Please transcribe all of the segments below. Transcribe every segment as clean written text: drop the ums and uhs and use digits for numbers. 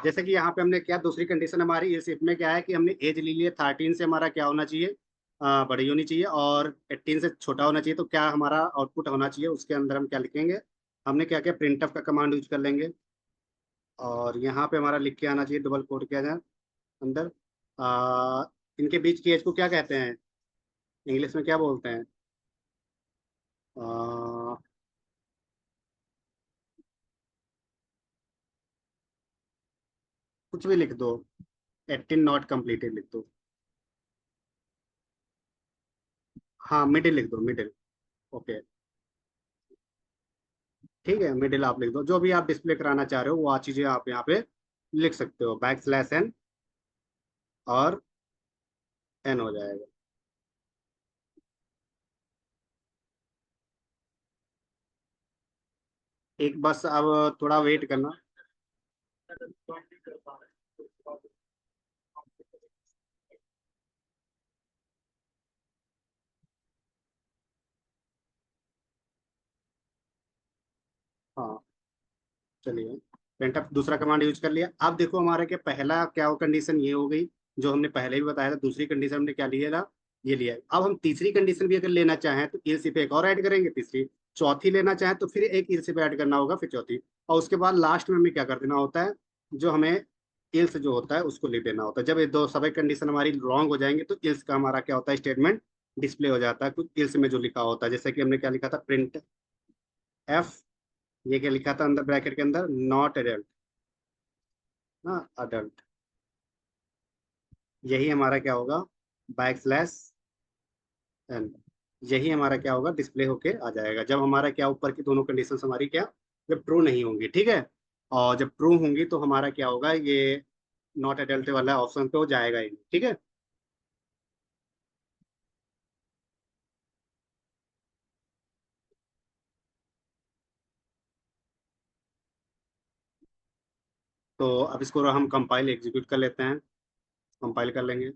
जैसे कि यहाँ पे हमने क्या दूसरी कंडीशन हमारी इस इफ में क्या है कि हमने एज ले लिया 13 से हमारा क्या होना चाहिए, बड़ी होनी चाहिए, और 18 से छोटा होना चाहिए। तो क्या हमारा आउटपुट होना चाहिए, उसके अंदर हम क्या लिखेंगे, हमने क्या किया, प्रिंटफ का कमांड यूज कर लेंगे। और यहाँ पे हमारा लिख के आना चाहिए, डबल कोट किया जाए अंदर। आ, इनके बीच की एज को क्या कहते हैं, इंग्लिश में क्या बोलते हैं? आ, कुछ भी लिख दो, 18 नॉट कम्प्लीटेड लिख दो। हाँ, मिडिल लिख दो, मिडिल। ओके, ठीक है, मिडिल आप लिख दो। जो भी आप डिस्प्ले कराना चाह रहे हो वो चीजें आप यहाँ पे लिख सकते हो, बैक स्लैश एन और एन हो जाएगा। एक बस अब थोड़ा वेट करना। हाँ, चलिए, printf दूसरा कमांड यूज कर लिया। अब देखो हमारे के पहला क्या हो, कंडीशन ये हो गई जो हमने पहले भी बताया था। दूसरी कंडीशन हमने क्या लिया था, ये लिया है। अब हम तीसरी कंडीशन भी अगर लेना चाहें तो इल्स पे एक और ऐड करेंगे, तीसरी। चौथी लेना चाहें तो फिर एक इल्स पे ऐड करना होगा, फिर चौथी। और उसके बाद लास्ट में हमें क्या कर देना होता है, जो हमें इल्स जो होता है उसको लिख देना होता है। जब ये दो सभी कंडीशन हमारी रॉन्ग हो जाएंगे तो इल्स का हमारा क्या होता है, स्टेटमेंट डिस्प्ले हो जाता है कुछ इल्स में जो लिखा होता है। जैसे कि हमने क्या लिखा था, प्रिंट एफ, ये क्या लिखा था अंदर ब्रैकेट के अंदर, नॉट एडल्ट ना, अडल्ट। यही हमारा क्या होगा, बैक स्लैश एन। यही हमारा क्या होगा, डिस्प्ले होके आ जाएगा जब हमारा क्या, ऊपर की दोनों कंडीशन हमारी क्या, जब ट्रू नहीं होंगी, ठीक है। और जब ट्रू होंगी तो हमारा क्या होगा, ये नॉट एडल्ट वाला ऑप्शन पे हो जाएगा ही नहीं, ठीक है। तो अब इसको हम कंपाइल एग्जीक्यूट कर लेते हैं, कंपाइल कर लेंगे।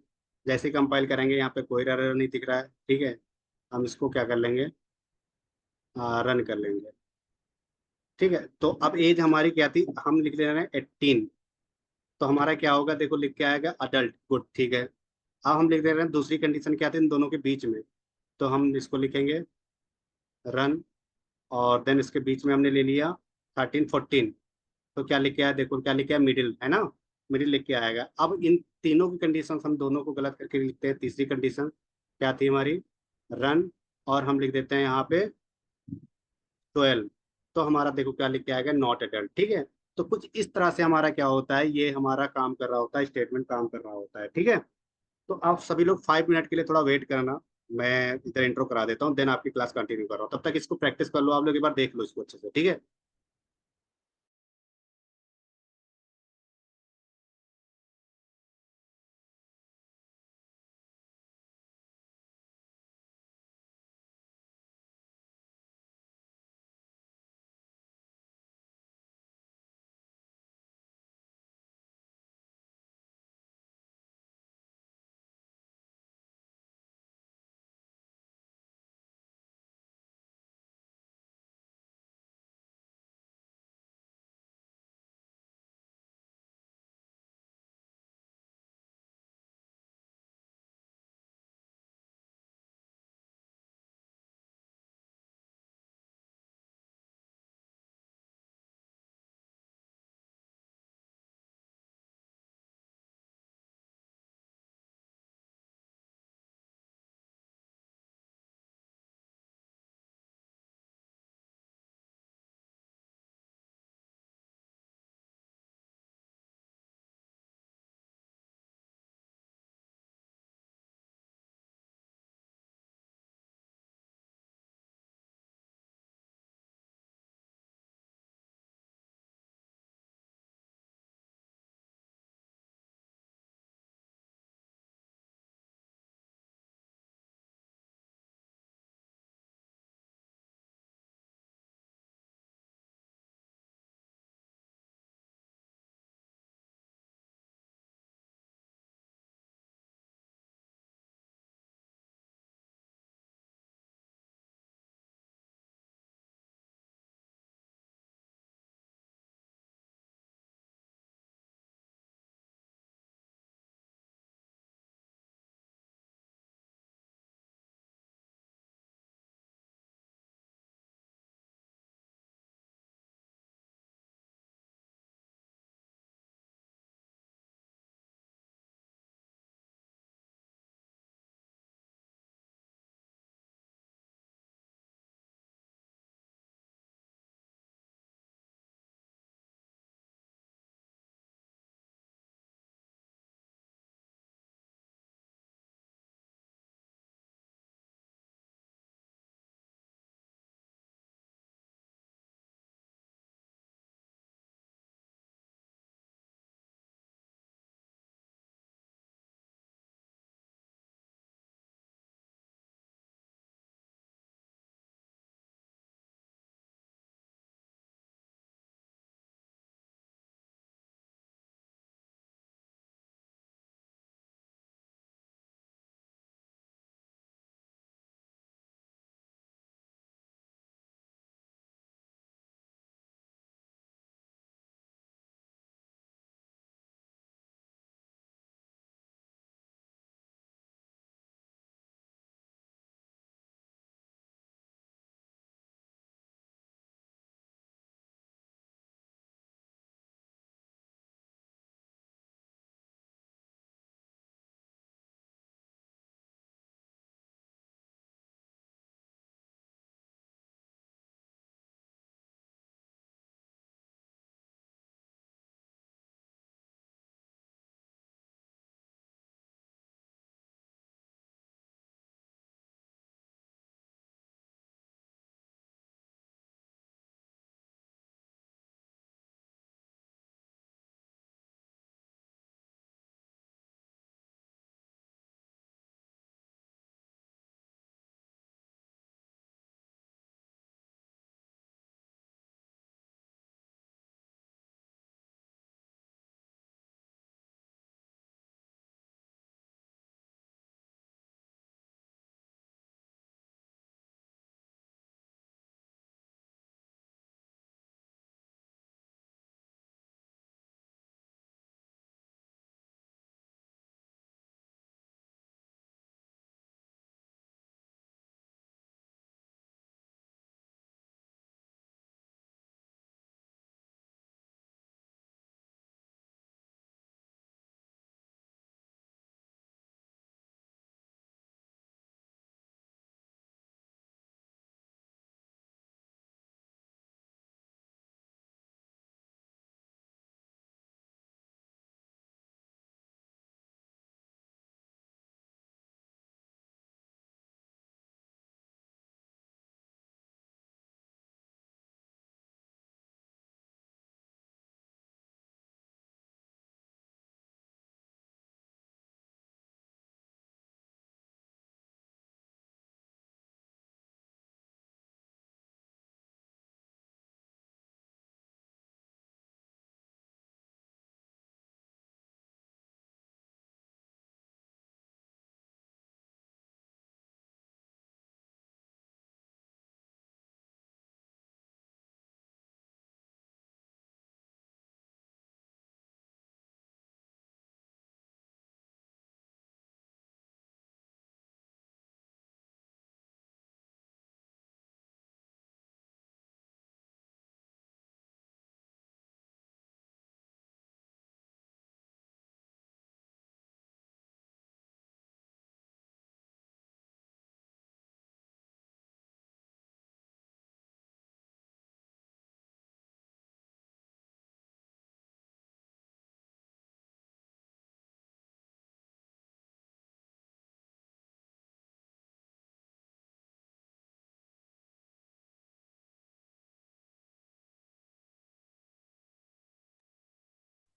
जैसे ही कंपाइल करेंगे, यहाँ पे कोई एरर नहीं दिख रहा है, ठीक है। हम इसको क्या कर लेंगे, रन कर लेंगे, ठीक है। तो अब एज हमारी क्या थी, हम लिख ले रहे हैं 18। तो हमारा क्या होगा, देखो लिख के आएगा अडल्ट, गुड, ठीक है। अब हम लिख दे रहे हैं दूसरी कंडीशन क्या थी इन दोनों के बीच में। तो हम इसको लिखेंगे रन, और देन इसके बीच में हमने ले लिया 13 14। तो क्या लिख के आया, देखो क्या लिख के आया, मिडिल है ना, मिडिल लिख के आएगा। अब इन तीनों की कंडीशन हम दोनों को गलत करके लिखते हैं। तीसरी कंडीशन क्या थी हमारी, रन, और हम लिख देते हैं यहाँ पे 12। तो हमारा देखो क्या लिख के आएगा, नॉट एडल्ट, ठीक है। तो कुछ इस तरह से हमारा क्या होता है, ये हमारा काम कर रहा होता है, स्टेटमेंट काम कर रहा होता है, ठीक है। तो आप सभी लोग 5 मिनट के लिए थोड़ा वेट करना, मैं इधर इंट्रो करा देता हूँ, देन आपकी क्लास कंटिन्यू कर रहा हूँ। तब तक इसको प्रैक्टिस कर लो आप लोग, एक बार देख लो इसको अच्छे से, ठीक है।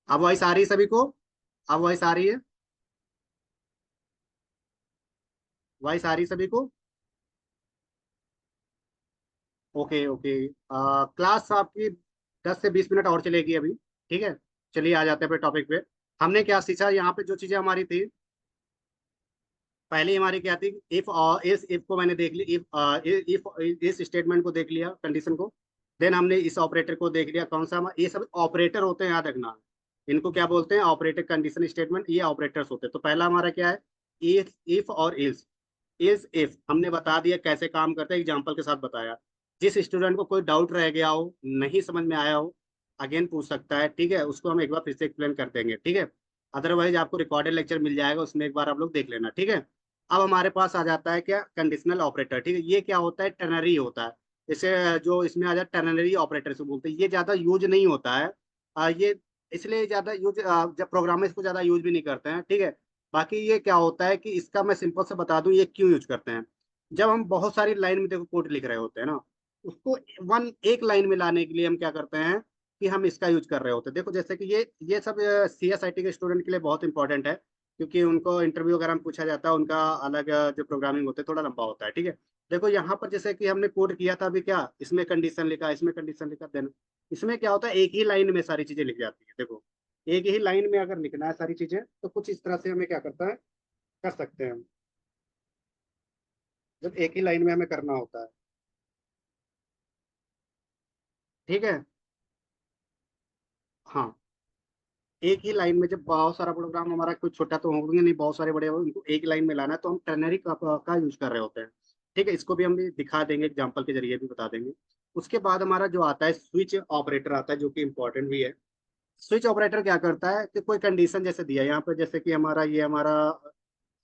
अब वॉइस आ रही है सभी को? अब वॉइस आ रही है? वॉइस आ रही है सभी को? Okay okay. क्लास आपकी 10 से 20 मिनट और चलेगी अभी। ठीक है, चलिए आ जाते हैं फिर टॉपिक पे। हमने क्या सीखा यहाँ पे? जो चीजें हमारी थी, पहली हमारी क्या थी? इफ, इस इफ को मैंने देख लिया, इफ इस स्टेटमेंट को देख लिया, कंडीशन को। देन हमने इस ऑपरेटर को देख लिया, कौन सा? ये सब ऑपरेटर होते हैं, याद रखना। इनको क्या बोलते हैं? ऑपरेटर। कंडीशन स्टेटमेंट ये ऑपरेटर्स होते हैं। तो पहला हमारा क्या है? इफ और इल्स। इफ हमने बता दिया कैसे काम करता है, एग्जाम्पल के साथ बताया। जिस स्टूडेंट को कोई डाउट रह गया हो, नहीं समझ में आया हो, अगेन पूछ सकता है। ठीक है, उसको हम एक बार फिर से एक्सप्लेन कर देंगे। ठीक है, अदरवाइज आपको रिकॉर्डेड लेक्चर मिल जाएगा, उसमें एक बार आप लोग देख लेना। ठीक है। अब हमारे पास आ जाता है क्या? Conditional operator. ठीक है, ये क्या होता है? टर्नरी होता है। इसे जो इसमें आ जाता है टर्नरी ऑपरेटर से बोलते हैं। ये ज्यादा यूज नहीं होता है। ये इसलिए ज्यादा यूज, जब प्रोग्रामर इसको ज्यादा यूज भी नहीं करते हैं। ठीक है। बाकी ये क्या होता है कि इसका मैं सिंपल से बता दूं ये क्यों यूज करते हैं। जब हम बहुत सारी लाइन में देखो कोड लिख रहे होते हैं ना, उसको वन एक लाइन में लाने के लिए हम क्या करते हैं कि हम इसका यूज कर रहे होते हैं। देखो जैसे कि ये सब CSIT के स्टूडेंट के लिए बहुत इंपॉर्टेंट है, क्योंकि उनको इंटरव्यू वगैरह में पूछा जाता है। उनका अलग जो प्रोग्रामिंग होते हैं थोड़ा लंबा होता है। ठीक है। देखो यहाँ पर जैसे कि हमने कोड किया था अभी, क्या इसमें कंडीशन लिखा, इसमें कंडीशन लिखा, देन इसमें क्या होता है? एक ही लाइन में सारी चीजें लिख जाती है। देखो एक ही लाइन में अगर लिखना है सारी चीजें, तो कुछ इस तरह से हमें क्या करता है, कर सकते हैं हम। जब एक ही लाइन में हमें करना होता है। ठीक है। हाँ, एक ही लाइन में जब बहुत सारा प्रोग्राम हमारा, कोई छोटा तो होंगे नहीं, बहुत सारे बड़े होंगे, उनको एक लाइन में लाना है, तो हम टर्नरी का यूज कर रहे होते हैं। ठीक है, इसको भी हम भी दिखा देंगे, एग्जाम्पल के जरिए भी बता देंगे। उसके बाद हमारा जो आता है स्विच ऑपरेटर आता है, जो कि इंपॉर्टेंट भी है। स्विच ऑपरेटर क्या करता है कि कोई कंडीशन जैसे दिया है यहाँ पे, जैसे कि हमारा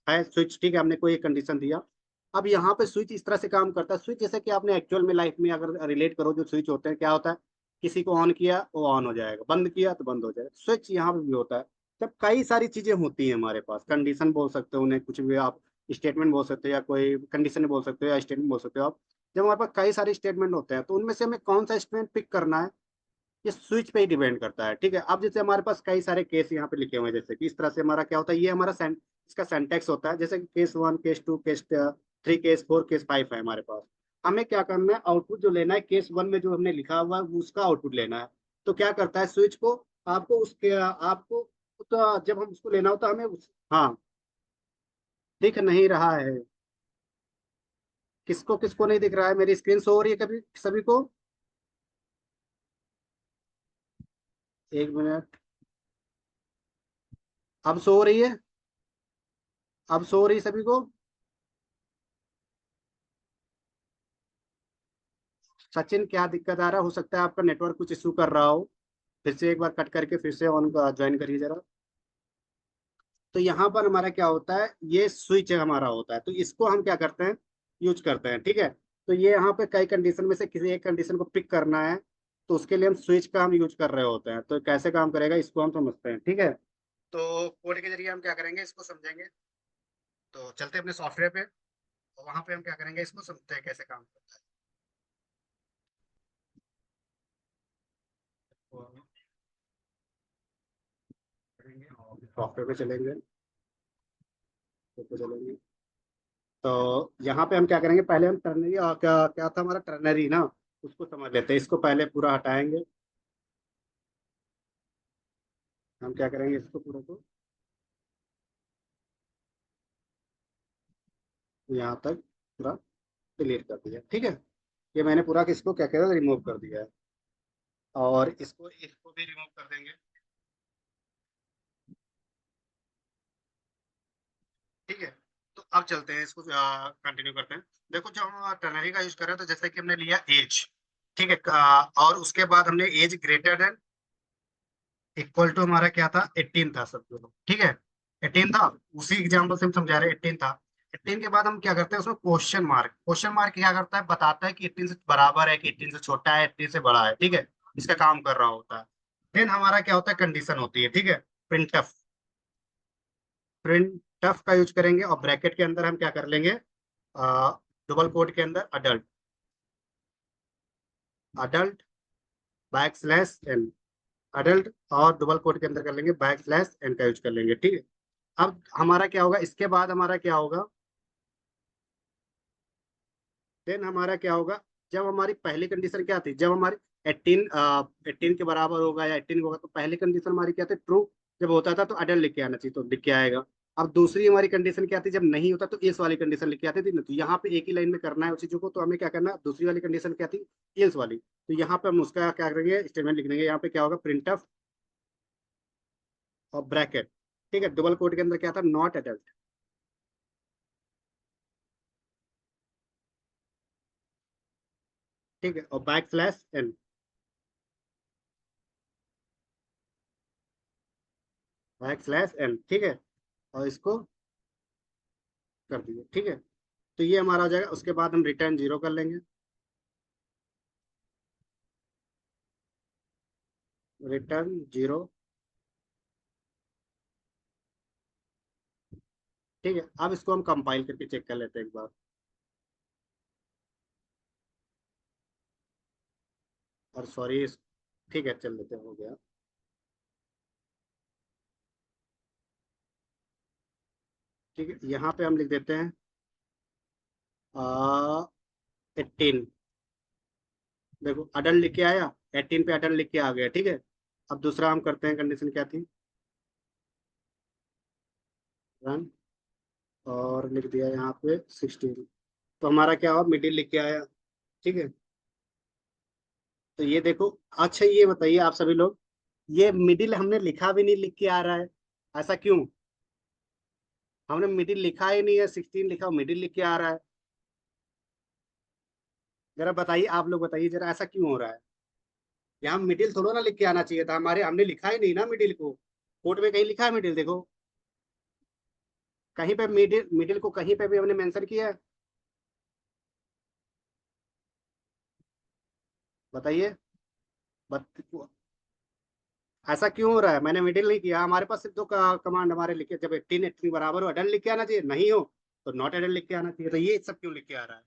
है स्विच। ठीक है, हमने कोई एक कंडीशन दिया। अब यहाँ पे स्विच इस तरह से काम करता है। स्विच जैसे कि आपने एक्चुअल में लाइफ में अगर रिलेट करो, जो स्विच होते हैं क्या होता है? किसी को ऑन किया वो ऑन हो जाएगा, बंद किया तो बंद हो जाएगा। स्विच यहाँ पे भी होता है। जब कई सारी चीजें होती हैं हमारे पास, कंडीशन बोल सकते हो उन्हें, कुछ भी आप स्टेटमेंट बोल सकते हो, या कोई कंडीशन बोल सकते हो, या स्टेटमेंट बोल सकते हो आप। जब हमारे पास कई सारे स्टेटमेंट होते हैं, तो उनमें से हमें कौन सा स्टेटमेंट पिक करना है, ये स्विच पे ही डिपेंड करता है। ठीक है। अब जैसे हमारे पास कई सारे केस यहाँ पे लिखे हुए हैं, जैसे कि इस तरह से हमारा क्या होता है, ये हमारा इसका सेंटेक्स होता है। जैसे कि case 1, case 2, case 3, case 4, case 5 है हमारे पास। हमें क्या करना है? आउटपुट जो लेना है केस 1 में जो हमने लिखा हुआ है, वो उसका आउटपुट लेना है। तो क्या करता है स्विच को? आपको तो जब हम उसको लेना होता है, हमें हाँ, दिख नहीं रहा है। किसको किसको नहीं दिख रहा है? मेरी स्क्रीन शो हो रही है कभी सभी को? 1 मिनट। अब शो हो रही है? अब शो हो रही है सभी को? सचिन, क्या दिक्कत आ रहा है? हो सकता है आपका नेटवर्क कुछ इशू कर रहा हो। फिर से एक बार कट करके फिर से ऑन ज्वाइन करिए जरा। तो यहाँ पर हमारा क्या होता है? ये स्विच हमारा होता है, तो इसको हम क्या करते हैं? यूज करते हैं। ठीक है। तो ये यहाँ पे कई कंडीशन में से किसी एक कंडीशन को पिक करना है, तो उसके लिए हम स्विच का हम यूज कर रहे होते हैं। तो कैसे काम करेगा इसको हम समझते हैं। ठीक है। तो कोड के जरिए हम क्या करेंगे, इसको समझेंगे। तो चलते हैं अपने सॉफ्टवेयर पे, और वहां पे हम क्या करेंगे, इसको समझते हैं कैसे काम करता है। सॉफ्टवेयर पे चलेंगे, तो चलेंगे। तो यहाँ पे हम क्या करेंगे, पहले हम टर्नरी, क्या क्या था हमारा टर्नरी ना, उसको समझ लेते हैं। इसको पहले पूरा हटाएंगे। हम क्या करेंगे, इसको पूरा को यहाँ तक पूरा डिलीट कर दिया। ठीक है, ये मैंने पूरा इसको क्या कह रहा है, रिमूव कर दिया है। और इसको इसको भी रिमूव कर देंगे। ठीक है। तो अब चलते हैं, इसको कंटिन्यू करते हैं। देखो जब हम टर्नरी का यूज कर रहे हैं, तो जैसे कि हमने लिया एज। ठीक है। और उसके बाद हमने as greater than equal to हमारा क्या था? 18 था सब लोग। ठीक है, 18 था। उसी एग्जाम्पल से हम समझा रहे हैं, 18 था। 18 के बाद हम क्या करते हैं, उसमें क्वेश्चन मार्क। क्वेश्चन मार्क क्या करता है? बताता है कि 18 से बराबर है, कि 18 से छोटा है, 18 से बड़ा है। ठीक है, इसका काम कर रहा होता है। देन हमारा क्या होता है? कंडीशन होती है। ठीक है, प्रिंटफ। प्रिंटफ का यूज करेंगे, और ब्रैकेट के अंदर हम क्या कर लेंगे, डबल कोट के अंदर adult, adult backslash n, adult और डबल कोट के अंदर कर लेंगे, बैक स्लैश एन का यूज कर लेंगे, ठीक है। अब हमारा क्या होगा, इसके बाद हमारा क्या होगा, देन हमारा क्या होगा, जब हमारी पहली कंडीशन क्या थी, जब हमारी 18 के बराबर होगा या 18 होगा, तो पहली कंडीशन हमारी क्या थी, ट्रू। जब होता था तो अडल्ट लिख के आना चाहिए, तो लिख के आएगा। अब दूसरी हमारी कंडीशन क्या थी, जब नहीं होता तो इस वाली कंडीशन लिख के आती थी ना, तो यहाँ पे एक ही लाइन में करना है उस चीजों को, तो हमें क्या करना है, दूसरी वाली कंडीशन क्या थी, इल्स वाली, तो यहाँ पे हम उसका क्या करेंगे, स्टेटमेंट लिख देंगे। यहाँ पे क्या होगा, प्रिंट ऑफ और ब्रैकेट, ठीक है। डबल कोट के अंदर क्या था, नॉट अडल्ट, ठीक है, और backslash n, backslash n, ठीक है, और इसको कर दिए, ठीक है। तो ये हमारा हो जाएगा, उसके बाद हम रिटर्न जीरो कर लेंगे, रिटर्न जीरो, ठीक है। अब इसको हम कंपाइल करके चेक कर लेते हैं एक बार, और सॉरी, ठीक है, चल लेते हैं, हो गया, ठीक है। यहाँ पे हम लिख देते हैं 18, देखो अडल्ट लिख के आया, 18 पे अडल्ट लिख के आ गया, ठीक है। अब दूसरा हम करते हैं, कंडीशन क्या थी, रन, और लिख दिया यहाँ पे 16, तो हमारा क्या हुआ, मिडिल लिख के आया, ठीक है। तो ये देखो, अच्छा ये बताइए आप सभी लोग, ये मिडिल हमने लिखा भी नहीं, लिख के आ रहा है, ऐसा क्यों, हमने मिडिल लिखा ही नहीं है, 16 लिखा, मिडिल लिख के आ रहा है, जरा बताइए, आप लोग बताइए जरा, ऐसा क्यों हो रहा है। यहाँ मिडिल थोड़ा ना लिख के आना चाहिए था हमारे, हमने लिखा ही नहीं ना मिडिल को, कोड में कहीं लिखा है मिडिल, देखो कहीं पे मिडिल, मिडिल को कहीं पे भी हमने मेंशन किया है, बताइए। बत, ऐसा क्यों हो रहा है, मैंने मिडिल नहीं किया, हमारे पास सिर्फ दो कमांड हमारे लिखे, जब 18 बराबर हो अडल्ट लिख के आना चाहिए, नहीं हो तो नॉट अडल्ट लिख के आना चाहिए, तो ये सब क्यों लिख के आ रहा है,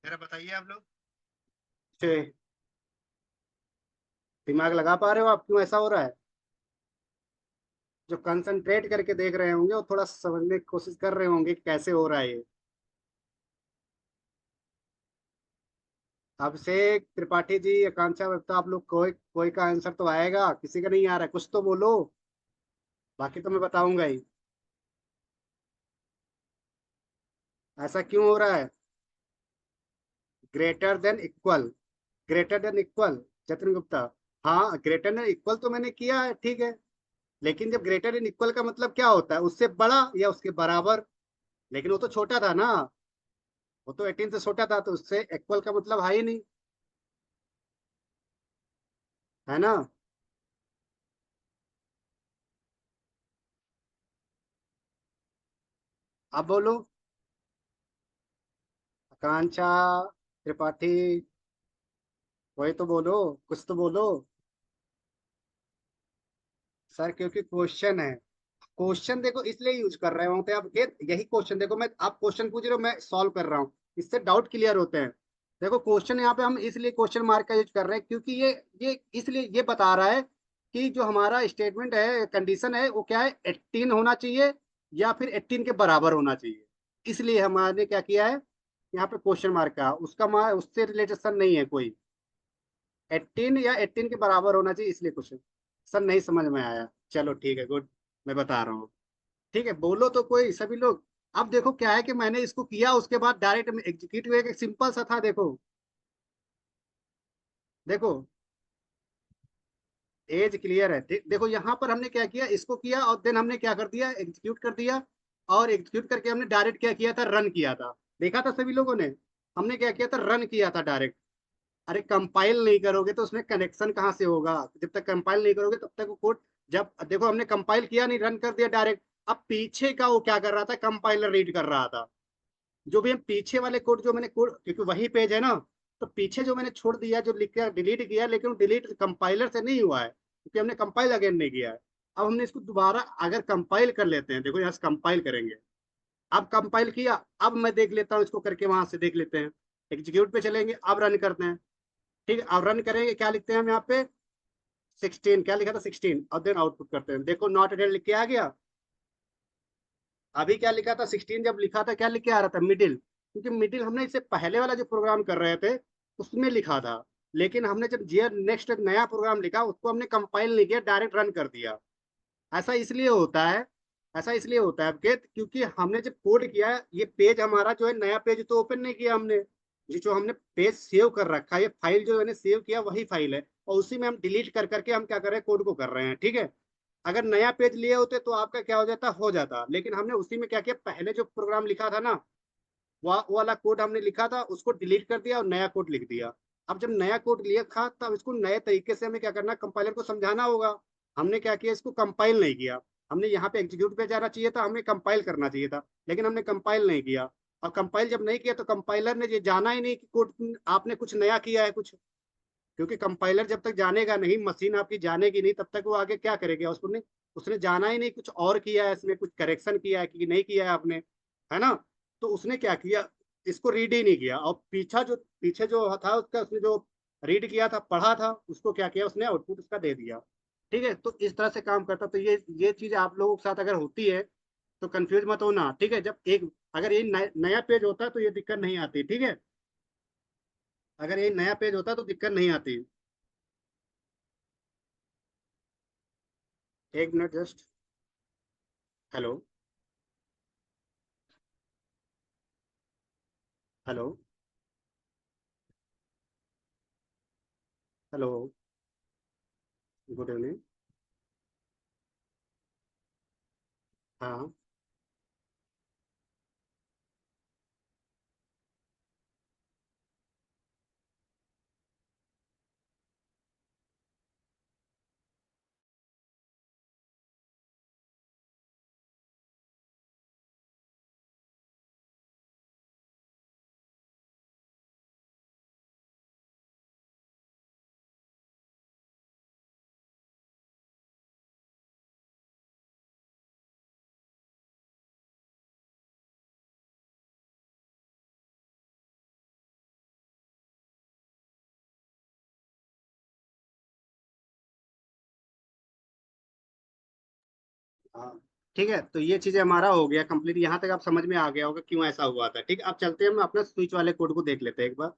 जरा बताइए आप लोग, छे, दिमाग लगा पा रहे हो आप, क्यों ऐसा हो रहा है। जो कंसंट्रेट करके देख रहे होंगे वो थोड़ा समझने की कोशिश कर रहे होंगे कि कैसे हो रहा है ये। अभिषेक त्रिपाठी जी, आकांक्षा गुप्ता, आप लोग कोई कोई का आंसर तो आएगा, किसी का नहीं आ रहा है, कुछ तो बोलो, बाकी तो मैं बताऊंगा ही। ऐसा क्यों हो रहा है, greater than equal, greater than equal, Jatin Gupta, हाँ ग्रेटर देन इक्वल तो मैंने किया है, ठीक है, लेकिन जब ग्रेटर देन इक्वल का मतलब क्या होता है, उससे बड़ा या उसके बराबर, लेकिन वो तो छोटा था ना, वो तो 18 से छोटा था, तो उससे इक्वल का मतलब है ही नहीं, है ना। अब बोलो, आकांक्षा त्रिपाठी, वही तो बोलो, कुछ तो बोलो। सर क्योंकि क्वेश्चन है, क्वेश्चन देखो इसलिए यूज कर रहे होते हैं, अब यही क्वेश्चन देखो, मैं आप क्वेश्चन पूछ रहे हो, मैं सॉल्व कर रहा हूँ, इससे डाउट क्लियर होते हैं। देखो क्वेश्चन यहाँ पे हम इसलिए क्वेश्चन मार्क का यूज कर रहे हैं, क्योंकि ये इसलिए ये बता रहा है कि जो हमारा स्टेटमेंट है, कंडीशन है, वो क्या है, 18 होना चाहिए या फिर 18 के बराबर होना चाहिए, इसलिए हमारे क्या किया है, यहाँ पे क्वेश्चन मार्क का, उसका उससे रिलेटेड नहीं है कोई, 18 या 18 के बराबर होना चाहिए, इसलिए क्वेश्चन। सर नहीं समझ में आया, चलो ठीक है, गुड, मैं बता रहा हूँ, ठीक है, बोलो तो कोई सभी लोग। अब देखो क्या है कि मैंने इसको किया, उसके बाद डायरेक्ट एग्जीक्यूट हुआ, एक सिंपल सा था, देखो देखो, एज क्लियर है, देखो यहाँ पर हमने क्या किया, इसको किया और देन हमने क्या कर दिया, एग्जीक्यूट कर दिया, और एग्जीक्यूट करके हमने डायरेक्ट क्या किया था, रन किया था, देखा था सभी लोगों ने, हमने क्या किया था, रन किया था डायरेक्ट। अरे कंपाइल नहीं करोगे तो उसमें कनेक्शन कहाँ से होगा, जब तक कंपाइल नहीं करोगे तब तक वो कोड, जब देखो हमने कंपाइल किया नहीं, रन कर दिया डायरेक्ट, अब पीछे का वो क्या कर रहा था, कंपाइलर रीड कर रहा था, जो भी हम पीछे वाले कोड, जो मैंने कोड, क्योंकि वही पेज है ना, तो पीछे जो मैंने छोड़ दिया, जो लिख के डिलीट किया, लेकिन डिलीट कंपाइलर से नहीं हुआ है, क्योंकि हमने कंपाइल अगेन नहीं किया है। अब हमने इसको दोबारा अगर कंपाइल कर लेते हैं, देखो यहाँ से कंपाइल करेंगे, अब कंपाइल किया, अब मैं देख लेता हूँ इसको करके, वहां से देख लेते हैं, एग्जीक्यूट पे चलेंगे, अब रन करते हैं, ठीक है, अब रन करेंगे, क्या लिखते हैं हम यहाँ पे, 16 क्या लिखा था 16, और देन आउटपुट करते हैं। देखो नॉट एडेड लिख के आ गया। अभी क्या लिखा था 16 जब लिखा था क्या लिख के आ रहा था मिडिल, क्योंकि मिडिल हमने इससे पहले वाला जो प्रोग्राम कर रहे थे उसमें लिखा था। लेकिन हमने जब जी नेक्स्ट नया प्रोग्राम लिखा उसको हमने कंपाइल नहीं किया, डायरेक्ट रन कर दिया। ऐसा इसलिए होता है, ऐसा इसलिए होता है आपके, क्योंकि हमने जब कोड किया ये पेज हमारा जो है नया पेज तो ओपन नहीं किया हमने। ये जो हमने पेज सेव कर रखा है, ये फाइल जो मैंने सेव किया वही फाइल है, और उसी में हम डिलीट कर करके हम क्या कर रहे हैं कोड को कर रहे हैं, ठीक है। अगर नया पेज लिए होते तो आपका क्या हो जाता, लेकिन हमने उसी में क्या किया, पहले जो प्रोग्राम लिखा था ना वो वाला कोड हमने लिखा था उसको डिलीट कर दिया और नया कोड लिख दिया। अब जब नया कोड लिखा तब इसको नए तरीके से हमें क्या करना, कंपाइलर को समझाना होगा। हमने क्या किया, इसको कंपाइल नहीं किया। हमने यहाँ पे एग्जीक्यूट पे जाना चाहिए था, हमें कंपाइल करना चाहिए था, लेकिन हमने कंपाइल नहीं किया। और कंपाइल जब नहीं किया तो कंपाइलर ने ये जाना ही नहीं कि कोड आपने कुछ नया किया है कुछ, क्योंकि कंपाइलर जब तक जानेगा नहीं, मशीन आपकी जानेगी नहीं, तब तक वो आगे क्या करेगा, उसने उसने जाना ही नहीं कुछ और किया है इसमें, कुछ करेक्शन किया है कि नहीं किया है आपने, है ना। तो उसने क्या किया, इसको रीड ही नहीं किया, और पीछे जो था उसका, उसने जो रीड किया था पढ़ा था उसको क्या किया उसने, आउटपुट उसका दे दिया। ठीक है, तो इस तरह से काम करता। तो ये चीज आप लोगों के साथ अगर होती है तो कंफ्यूज मत होना, ठीक है। जब एक अगर ये नया पेज होता है तो ये दिक्कत नहीं आती, ठीक है। अगर ये नया पेज होता तो दिक्कत नहीं आती। एक minute just. Hello. Hello. Hello. Good evening. हाँ। हाँ ठीक है, तो ये चीजें हमारा हो गया कंप्लीट, यहाँ तक आप समझ में आ गया होगा क्यों ऐसा हुआ था। ठीक है, अब चलते हैं हम अपना स्विच वाले कोड को देख लेते हैं एक बार।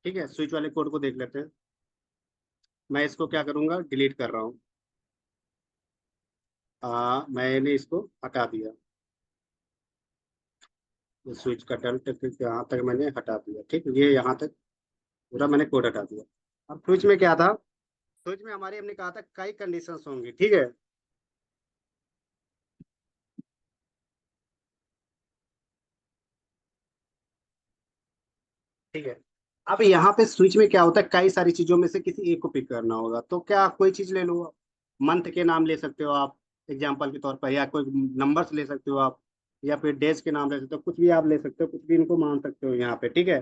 ठीक है, स्विच वाले कोड को देख लेते हैं। मैं इसको क्या करूंगा, डिलीट कर रहा हूँ। मैंने इसको हटा दिया, स्विच का डल तक यहाँ तक मैंने हटा दिया। ठीक है, ये यहाँ तक पूरा मैंने कोड हटा दिया। अब स्विच में क्या था, स्विच में हमारे हमने कहा था कई कंडीशंस होंगी, ठीक है। ठीक है, अब यहाँ पे स्विच में क्या होता है, कई सारी चीजों में से किसी एक को पिक करना होगा, तो क्या कोई चीज ले लो। मंथ के नाम ले सकते हो आप एग्जाम्पल के तौर पर, या कोई नंबर्स ले सकते हो आप, या फिर डेज के नाम ले सकते हो, कुछ भी आप ले सकते हो, कुछ भी इनको मान सकते हो यहाँ पे, ठीक है।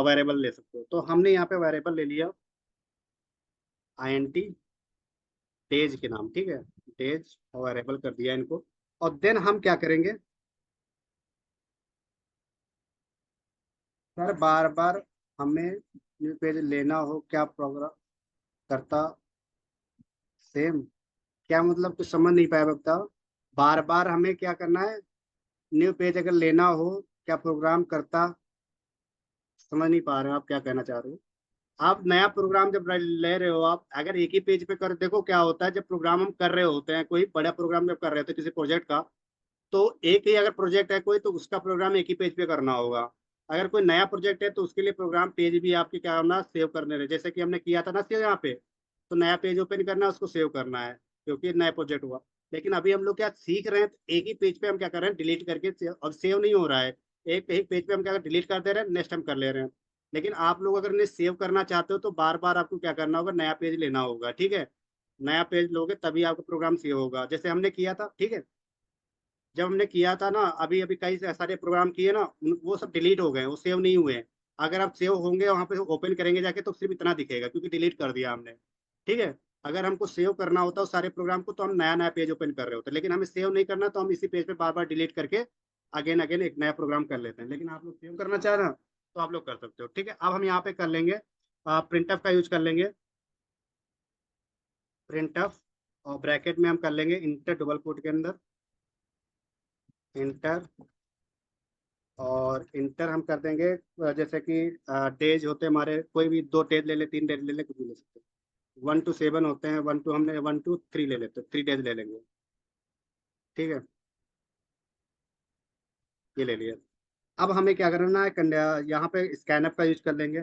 वेरिएबल ले सकते हो, तो हमने यहाँ पे वेरिएबल ले लिया INT डेज के नाम, ठीक है। डेज वेरिएबल कर दिया इनको, और देन हम क्या करेंगे, सर बार बार हमें न्यू पेज लेना हो क्या प्रोग्राम करता सेम, क्या मतलब कुछ समझ नहीं पाया, बताओ। बार बार हमें क्या करना है, न्यू पेज अगर लेना हो क्या प्रोग्राम करता, समझ नहीं पा रहे हो आप क्या कहना चाह रहे हो। आप नया प्रोग्राम जब ले रहे हो, आप अगर एक ही पेज पे कर, देखो क्या होता है जब प्रोग्राम हम कर रहे होते हैं, कोई बड़ा प्रोग्राम जब कर रहे होते हैं किसी प्रोजेक्ट का, तो एक ही अगर प्रोजेक्ट है कोई तो उसका प्रोग्राम एक ही पेज पे करना होगा। अगर कोई नया प्रोजेक्ट है तो उसके लिए प्रोग्राम पेज भी आपके क्या करना, सेव करने रहे, जैसे कि हमने किया था ना सेव यहाँ पे। तो नया पेज ओपन करना है, उसको सेव करना है, क्योंकि नया प्रोजेक्ट हुआ। लेकिन अभी हम लोग क्या सीख रहे हैं, तो एक ही पेज पे हम क्या कर रहे हैं, डिलीट करके अब सेव नहीं हो रहा है। एक एक पेज पे हम क्या डिलीट कर दे रहे हैं, नेक्स्ट हम कर ले रहे हैं। लेकिन आप लोग अगर इन्हें सेव करना चाहते हो तो बार बार आपको क्या करना होगा, नया पेज लेना होगा, ठीक है। नया पेज लोगे तभी आपका प्रोग्राम सेव होगा, जैसे हमने किया था, ठीक है। जब हमने किया था ना, अभी अभी कई सारे प्रोग्राम किए ना, वो सब डिलीट हो गए, वो सेव नहीं हुए हैं। अगर आप सेव होंगे वहां पे ओपन करेंगे जाके तो सिर्फ इतना दिखेगा, क्योंकि डिलीट कर दिया हमने, ठीक है। अगर हमको सेव करना होता उस सारे प्रोग्राम को तो हम नया नया पेज ओपन कर रहे होते, लेकिन हमें सेव नहीं करना तो हम इसी पेज पे बार बार डिलीट करके अगेन अगेन एक नया प्रोग्राम कर लेते हैं। लेकिन आप लोग सेव करना चाह रहे हो तो आप लोग कर सकते हो, ठीक है। अब हम यहाँ पे कर लेंगे, प्रिंटफ का यूज कर लेंगे। प्रिंट ऑफ, और ब्रैकेट में हम कर लेंगे इंटर डबल कोट के अंदर इंटर, और इंटर हम कर देंगे जैसे कि डेज होते हैं हमारे, कोई भी 2 डेज ले ले, 3 डेज ले ले, कुछ भी ले सकते हैं। 1 to 7 होते हैं, 1 to हमने 1 to 3 ले लेते हैं, 3 डेज ले लेंगे। ठीक है, ये ले लिया। अब हमें क्या करना है, यहाँ पे स्कैनअप का यूज कर लेंगे,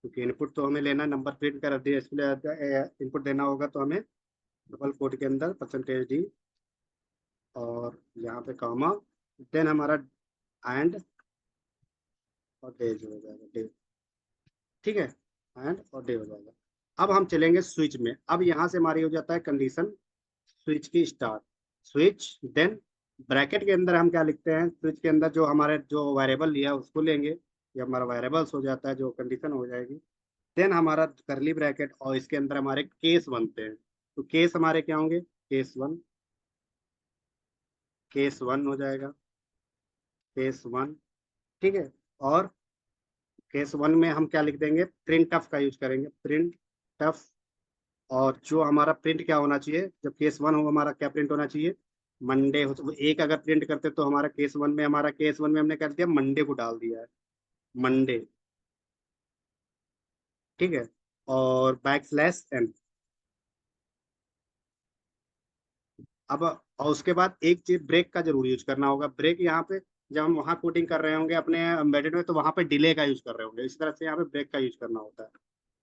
क्योंकि इनपुट तो हमें लेना, नंबर प्रिंट कर दिया, इसलिए इनपुट देना होगा, तो हमें डबल कोट के अंदर %d, और यहाँ पे कॉमा, देन हमारा एंड और डेज हो जाएगा, डे। ठीक है, एंड और डे हो जाएगा। अब हम चलेंगे स्विच में। अब यहाँ से हमारी हो जाता है कंडीशन स्विच की स्टार्ट, स्विच, देन ब्रैकेट के अंदर हम क्या लिखते हैं, स्विच के अंदर जो हमारे जो वेरिएबल लिया है उसको लेंगे, ये हमारा वेरिएबल्स हो जाता है, जो कंडीशन हो जाएगी। देन हमारा करली ब्रैकेट, और इसके अंदर हमारे केस बनते हैं। तो केस हमारे क्या होंगे, केस 1, केस 1 हो जाएगा, केस 1। ठीक है, और केस 1 में हम क्या लिख देंगे, प्रिंट ऑफ का यूज करेंगे, प्रिंट ऑफ। और जो हमारा प्रिंट क्या होना चाहिए, जब केस 1 हो हमारा क्या प्रिंट होना चाहिए, मंडे हो। तो एक अगर प्रिंट करते तो हमारा केस 1 में हमने कर दिया मंडे को डाल दिया है, मंडे। ठीक है, और \n। अब और उसके बाद एक चीज ब्रेक का जरूर यूज करना होगा, ब्रेक यहाँ पे जब हम वहाँ कोडिंग कर रहे होंगे अपने एम्बेडेड में, तो वहाँ पे डिले का यूज कर रहे होंगे, इस तरह से यहाँ पे ब्रेक का यूज करना होता है।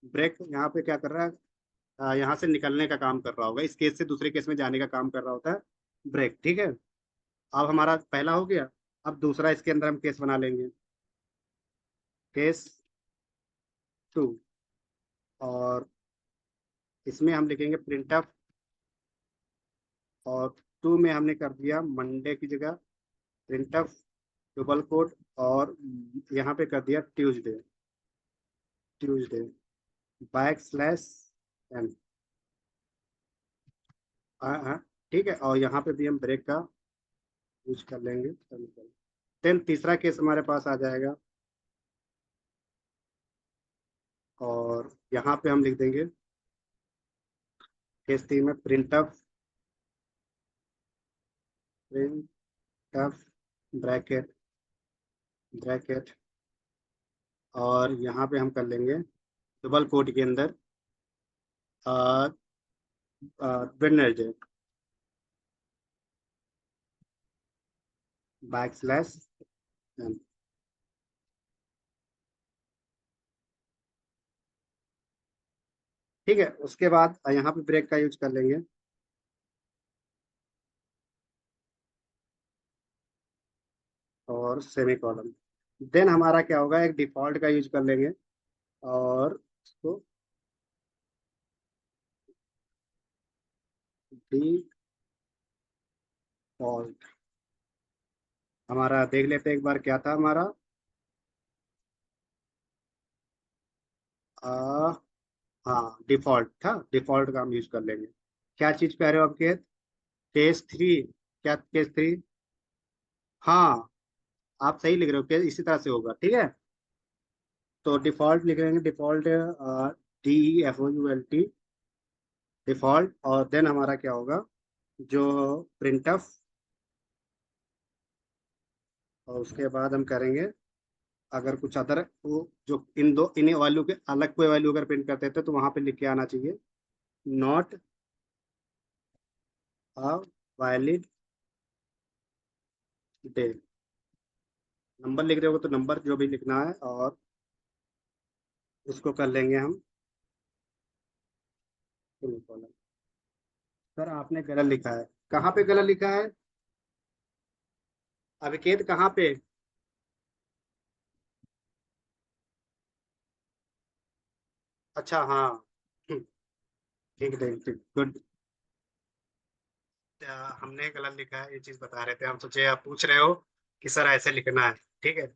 ब्रेक यहाँ पे क्या कर रहा है, यहाँ से निकलने का काम कर रहा होगा, इस केस से दूसरे केस में जाने का काम कर रहा होता है ब्रेक। ठीक है, अब हमारा पहला हो गया। अब दूसरा इसके अंदर हम केस बना लेंगे, केस 2, और इसमें हम लिखेंगे प्रिंट ऑफ, और 2 में हमने कर दिया मंडे की जगह प्रिंट ऑफ डबल कोट, और यहाँ पे कर दिया ट्यूसडे, ट्यूसडे \n। हाँ हाँ, ठीक है, और यहाँ पे भी हम ब्रेक का यूज कर लेंगे। देन तीसरा केस हमारे पास आ जाएगा, और यहाँ पे हम लिख देंगे केस 3 में प्रिंट ऑफ ब्रैकेट, ब्रैकेट, और यहाँ पे हम कर लेंगे डबल कोट के अंदर वेडनेसडे \n। ठीक है, उसके बाद यहाँ पे ब्रेक का यूज कर लेंगे, और सेमी कॉलम। देन हमारा क्या होगा, एक डिफॉल्ट का यूज कर लेंगे, और उसको डिफॉल्ट, हमारा देख लेते हैं एक बार क्या था हमारा, आ, हाँ डिफॉल्ट था, डिफॉल्ट का हम यूज कर लेंगे। क्या चीज कह रहे हो आपके, केस 3, क्या केस 3, हाँ आप सही लिख रहे हो, केस इसी तरह से होगा। ठीक है, तो डिफॉल्ट लिख लेंगे, डिफॉल्ट DEFAULT, डिफॉल्ट, और देन हमारा क्या होगा, जो प्रिंट ऑफ, और उसके बाद हम करेंगे अगर कुछ अदर, वो जो इन वैल्यू के अलग कोई वैल्यू अगर प्रिंट करते थे तो वहां पे लिख के आना चाहिए, not a valid day. Number लिख रहे हो तो नंबर जो भी लिखना है, और उसको कर लेंगे हम सेमीकोलन। सर आपने गलत लिखा है, कहाँ पे गलत लिखा है, अविकेत कहाँ पे, अच्छा हाँ, ठीक है, ठीक, गुड। हमने गलत लिखा है, ये चीज बता रहे थे, हम सोचे आप पूछ रहे हो कि सर ऐसे लिखना है। ठीक है,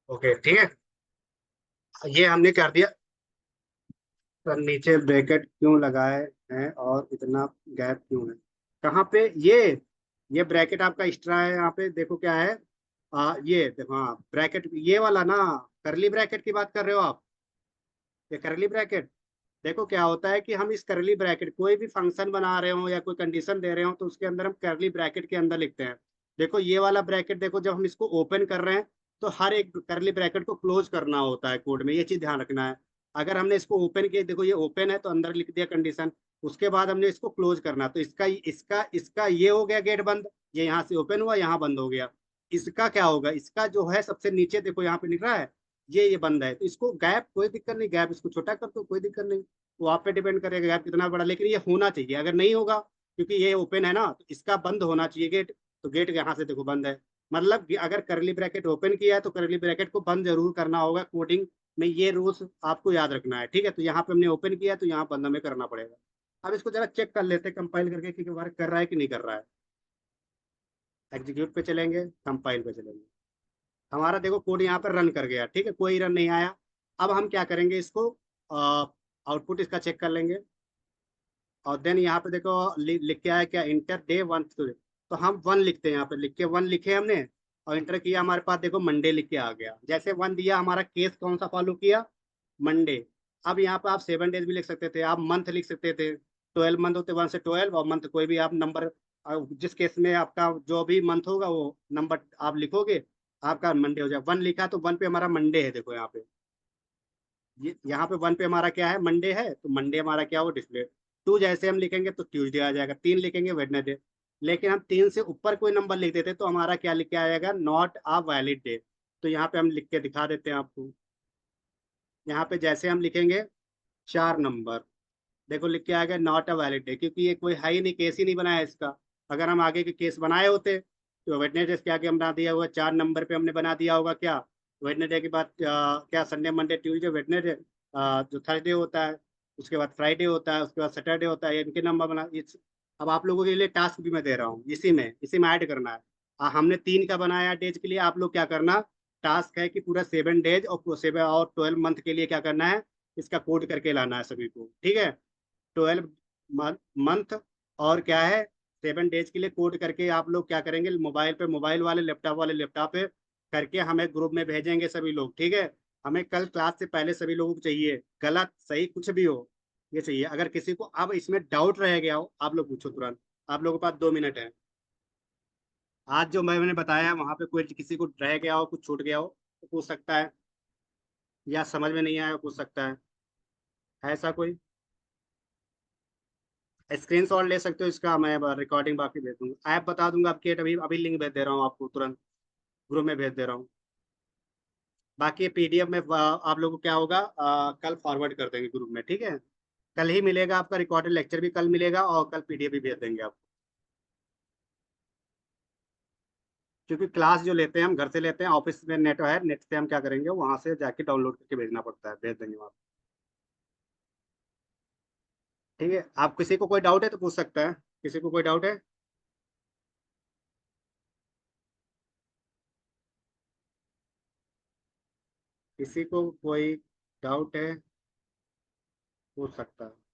ओके, ठीक है, ये हमने कर दिया। सर नीचे ब्रैकेट क्यों लगाए हैं और इतना गैप क्यों है, कहाँ पे, ये ब्रैकेट आपका एक्स्ट्रा है, यहाँ पे देखो क्या है, ये देखो, हाँ ब्रैकेट ये वाला ना, करली ब्रैकेट की बात कर रहे हो आप, ये करली ब्रैकेट, देखो क्या होता है कि हम इस करली ब्रैकेट, कोई भी फंक्शन बना रहे हो या कोई कंडीशन दे रहे हो तो उसके अंदर हम करली ब्रैकेट के अंदर लिखते हैं। देखो ये वाला ब्रैकेट, देखो जब हम इसको ओपन कर रहे हैं तो हर एक करली ब्रैकेट को क्लोज करना होता है कोड में, ये चीज ध्यान रखना है। अगर हमने इसको ओपन किया, देखो ये ओपन है तो अंदर लिख दिया कंडीशन, उसके बाद हमने इसको क्लोज करना, तो इसका इसका इसका ये हो गया गेट बंद, ये यहाँ से ओपन हुआ, यहाँ बंद हो गया। इसका क्या होगा, इसका जो है सबसे नीचे देखो यहाँ पे लिख रहा है, ये बंद है, तो इसको गैप कोई दिक्कत नहीं, गैप इसको छोटा कर दो, कोई दिक्कत नहीं। वो आप पे डिपेंड करेगा गैप कितना बड़ा, लेकिन ये होना चाहिए, अगर नहीं होगा क्योंकि ये ओपन है ना, तो इसका बंद होना चाहिए गेट। तो गेट यहाँ से देखो बंद है, मतलब कि अगर करली ब्रैकेट ओपन किया है तो करली ब्रैकेट को बंद जरूर करना होगा कोडिंग में, ये रूल्स आपको याद रखना है, ठीक है। तो यहाँ पे हमने ओपन किया तो यहाँ बंद हमें करना पड़ेगा। अब इसको जरा चेक कर लेते हैं कंपाइल करके कि वर्क कर रहा है कि नहीं कर रहा है। एग्जीक्यूट पे चलेंगे, कंपाइल पे चलेंगे, हमारा देखो कोड यहाँ पर रन कर गया, ठीक है, कोई रन नहीं आया। अब हम क्या करेंगे, इसको आउटपुट इसका चेक कर लेंगे। और देन यहाँ पे देखो लिख के आया क्या, इंटर डे वन, तो हम वन लिखते हैं, यहाँ पे लिख के वन लिखे हमने, और इंटर किया, हमारे पास देखो मंडे लिख के आ गया। जैसे वन दिया, हमारा केस कौन सा फॉलो किया, मंडे। अब यहाँ पे आप 7 डेज भी लिख सकते थे, आप मंथ लिख सकते थे, 12 मंथ होते, 1 से 12, और मंथ कोई भी आप नंबर, जिस केस में आपका जो भी मंथ होगा वो नंबर आप लिखोगे, आपका मंडे हो जाए। वन लिखा तो वन पे हमारा मंडे है, देखो यहाँ पे, ये यहाँ पे वन पे हमारा क्या है, मंडे है, तो मंडे हमारा क्या हो, डिस्प्ले। टू जैसे हम लिखेंगे तो ट्यूसडे आ जाएगा, तीन लिखेंगे वेडनेसडे। लेकिन हम तीन से ऊपर कोई नंबर लिख देते तो हमारा क्या लिख के आएगा, नॉट अ वैलिड डे। तो यहाँ पे हम लिख के दिखा देते हैं आपको। यहाँ पे जैसे हम लिखेंगे 4 नंबर, देखो लिख के आएगा नॉट अ वैलिड डे, क्योंकि ये कोई है ही नहीं, केस ही नहीं बनाया इसका। अगर हम आगे के केस बनाए होते तो वेडनेसडे के आगे हम बना दिया हुआ, 4 नंबर पे हमने बना दिया होगा क्या, वेडनेसडे के बाद क्या, संडे मंडे ट्यूसडे वेडनेसडे, जो थर्सडे होता है, उसके बाद फ्राइडे होता है, उसके बाद सैटरडे होता है, इनके नंबर बना अब आप लोगों के लिए टास्क भी मैं दे रहा हूँ, इसी में ऐड करना है। हमने 3 का बनाया डेज के लिए, आप लोग क्या करना, टास्क है कि पूरा 7 डेज और 12 मंथ के लिए क्या करना है, इसका कोड करके लाना है सभी को, ठीक है। 12 मंथ और क्या है, 7 डेज के लिए कोड करके आप लोग क्या करेंगे, मोबाइल पे मोबाइल वाले लैपटॉप पे करके हमें ग्रुप में भेजेंगे सभी लोग, ठीक है। हमें कल क्लास से पहले सभी लोगों को चाहिए, गलत सही कुछ भी हो ये चाहिए। अगर किसी को अब इसमें डाउट रह गया हो, आप लोग पूछो तुरंत, आप लोगों के पास 2 मिनट है। आज जो मैंने बताया वहां पे कोई किसी को रह गया हो, कुछ छूट गया हो तो पूछ सकता है, या समझ में नहीं आया हो पूछ सकता है ऐसा कोई। स्क्रीन शॉट ले सकते हो इसका, मैं रिकॉर्डिंग बाकी भेज दूंगा, ऐप बता दूंगा आपके, अभी अभी लिंक भेज दे रहा हूँ आपको तुरंत, ग्रुप में भेज दे रहा हूँ। बाकी पीडीएफ में आप लोगों को क्या होगा, कल फॉरवर्ड कर देंगे ग्रुप में, ठीक है। कल ही मिलेगा आपका रिकॉर्डेड लेक्चर भी कल मिलेगा, और कल पीडीएफ भी भेज देंगे आपको। क्योंकि क्लास जो लेते हैं हम घर से लेते हैं, ऑफिस में नेट है, नेट से हम क्या करेंगे, वहां से जाके डाउनलोड करके भेजना पड़ता है, भेज देंगे वहाँ। ठीक है, आप किसी को कोई डाउट है तो पूछ सकता है, किसी को कोई डाउट है। किसी को कोई डाउट है पूछ सकता है।